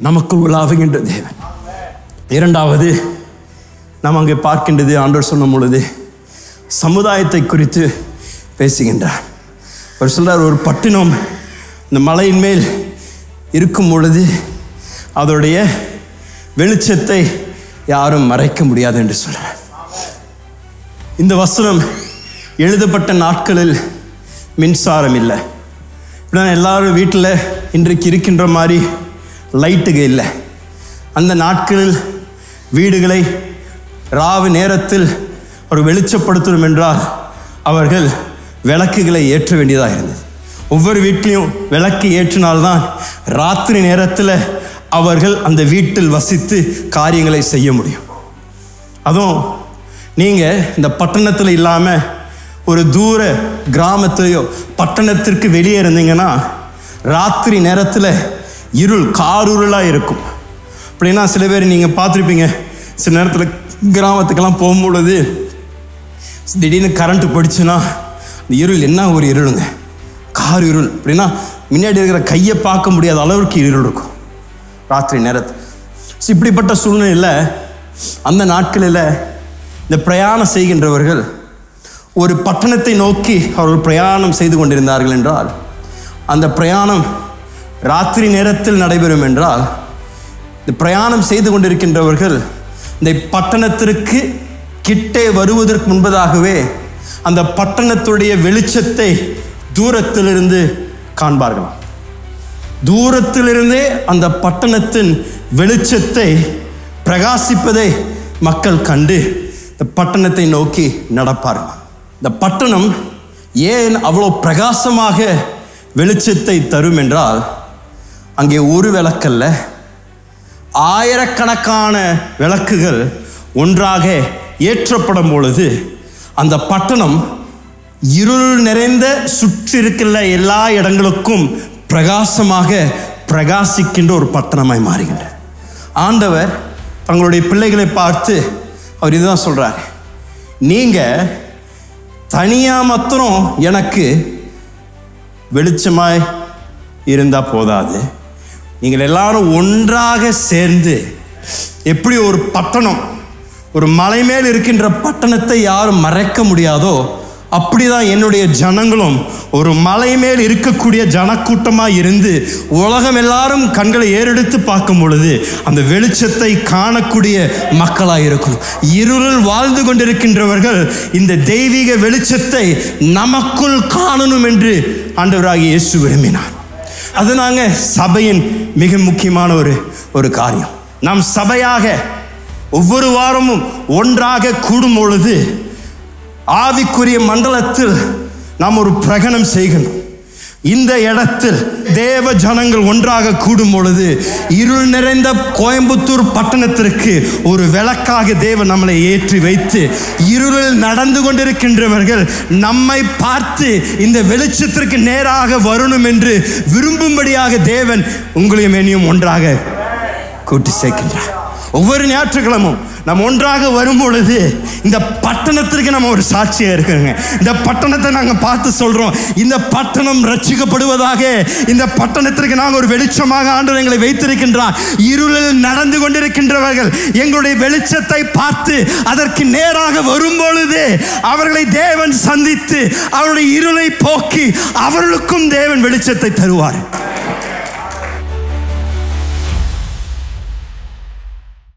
நமக்குள் உலாவுகின்ற தேவன். இரண்டாவது நாம் அங்கே பார்க்கின்றது, ஆண்டவர் சொன்ன பொழுது சமுதாயத்தை குறித்து பேசுகின்றார். அவர் சொல்றார், ஒரு பட்டினம் இந்த மலையின் மேல் இருக்கும் பொழுது அதோடைய வெளிச்சத்தை யாரும் மறைக்க முடியாது என்று சொல்றார். இந்த வசனம் எழுதப்பட்ட நாட்களில் மின்சாரம் இல்லை. இப்படிதான் எல்லாரும் வீட்டில் இன்றைக்கு இருக்கின்ற மாதிரி லைட்டுகள் இல்லை. அந்த நாட்களில் வீடுகளை ராவு நேரத்தில் ஒரு வெளிச்சப்படுத்தணும் என்றால் அவர்கள் விளக்குகளை ஏற்ற வேண்டியதாக இருந்தது. ஒவ்வொரு வீட்லையும் விளக்கு ஏற்றினால்தான் ராத்திரி நேரத்தில் அவர்கள் அந்த வீட்டில் வசித்து காரியங்களை செய்ய முடியும். அதுவும் நீங்கள் இந்த பட்டணத்தில் இல்லாமல் ஒரு தூர கிராமத்திலையோ பட்டணத்திற்கு வெளியே இருந்தீங்கன்னா ராத்திரி நேரத்தில் இருள் காருருளாக இருக்கும். அப்படின்னா சில பேர் நீங்கள் பார்த்துருப்பீங்க, சில நேரத்தில் கிராமத்துக்கெல்லாம் போகும்பொழுது திடீர்னு கரண்ட்டு போயிடுச்சுன்னா இந்த இருள் என்ன ஒரு இருளுங்க, கார் இருள். அப்படின்னா முன்னாடி இருக்கிற கையை பார்க்க முடியாத அளவுக்கு இருள் இருக்கும் ராத்திரி நேரத்தில். இப்படிப்பட்ட சூழ்நிலையில் அந்த நாட்களில் இந்த பிரயாணம் செய்கின்றவர்கள் ஒரு பட்டணத்தை நோக்கி அவர்கள் பிரயாணம் செய்து கொண்டிருந்தார்கள் என்றால், அந்த பிரயாணம் ராத்திரி நேரத்தில் நடைபெறும் என்றால், இந்த பிரயாணம் செய்து கொண்டிருக்கின்றவர்கள் இந்த பட்டணத்திற்கு கிட்டே வருவதற்கு முன்பதாகவே அந்த பட்டணத்துடைய வெளிச்சத்தை தூரத்திலிருந்து காண்பார்களாம். தூரத்திலிருந்தே அந்த பட்டணத்தின் வெளிச்சத்தை பிரகாசிப்பதை மக்கள் கண்டு இந்த பட்டணத்தை நோக்கி நடப்பார்கள். இந்த பட்டணம் ஏன் அவ்வளோ பிரகாசமாக வெளிச்சத்தை தரும் என்றால், அங்கே ஒரு விளக்கல்ல, ஆயிரக்கணக்கான விளக்குகள் ஒன்றாக ஏற்றப்படும் பொழுது அந்த பட்டணம் இருள் நிறைந்த சுற்றி இருக்கிற எல்லா இடங்களுக்கும் பிரகாசமாக பிரகாசிக்கின்ற ஒரு பட்டணமாய் மாறுகின்றார். ஆண்டவர் தங்களுடைய பிள்ளைகளை பார்த்து அவர் இதுதான் சொல்றார், நீங்கள் தனியாக மாத்திரம் எனக்கு வெளிச்சமாய் இருந்தால் போதாது, நீங்கள் எல்லாரும் ஒன்றாக சேர்ந்து எப்படி ஒரு பட்டணம் ஒரு மலை மேல் இருக்கின்ற பட்டணத்தை யாரும் மறைக்க முடியாதோ அப்படிதான் என்னுடைய ஜனங்களும் ஒரு மலை மேல் இருக்கக்கூடிய ஜனக்கூட்டமாக இருந்து உலகம் எல்லாரும் கண்களை ஏறெடுத்து பார்க்கும் பொழுது அந்த வெளிச்சத்தை காணக்கூடிய மக்களாக இருக்கணும். இருளில் வாழ்ந்து கொண்டிருக்கின்றவர்கள் இந்த தெய்வீக வெளிச்சத்தை நமக்குள் காணணும் என்று ஆண்டவராகிய இயேசு விரும்பினார். அது நாங்கள் சபையின் மிக முக்கியமான ஒரு காரியம். நாம் சபையாக ஒவ்வொரு வாரமும் ஒன்றாக கூடும் பொழுது ஆவிக்குரிய மண்டலத்தில் நாம் ஒரு பிரகடனம் செய்கணும். இந்த இடத்தில் தேவ ஜனங்கள் ஒன்றாக கூடும் பொழுது இருள் நிறைந்த கோயம்புத்தூர் பட்டணத்திற்கு ஒரு விளக்காக தேவன் நம்மளை ஏற்றி வைத்து இருளில் நடந்து கொண்டிருக்கின்றவர்கள் நம்மை பார்த்து இந்த வெளிச்சத்திற்கு நேராக வரணும் என்று விரும்பும்படியாக தேவன் உங்களையும் என்னையும் ஒன்றாக கூட்டி சேர்க்கின்றார். ஒவ்வொரு ஞாயிற்றுக்கிழமும் நம்ம ஒன்றாக வரும் பொழுது இந்த பட்டணத்திற்கு நம்ம ஒரு சாட்சியாக இருக்கிறோங்க. இந்த பட்டணத்தை நாங்கள் பார்த்து சொல்கிறோம், இந்த பட்டணம் ரட்சிக்கப்படுவதாக, இந்த பட்டணத்திற்கு நாங்கள் ஒரு வெளிச்சமாக ஆண்டவர் எங்களை வைத்திருக்கின்றார். இருளில் நடந்து கொண்டிருக்கின்றவர்கள் எங்களுடைய வெளிச்சத்தை பார்த்து அதற்கு நேராக வரும் பொழுது அவர்களை தேவன் சந்தித்து அவருடைய இருளை போக்கி அவர்களுக்கும் தேவன் வெளிச்சத்தை தருவார்.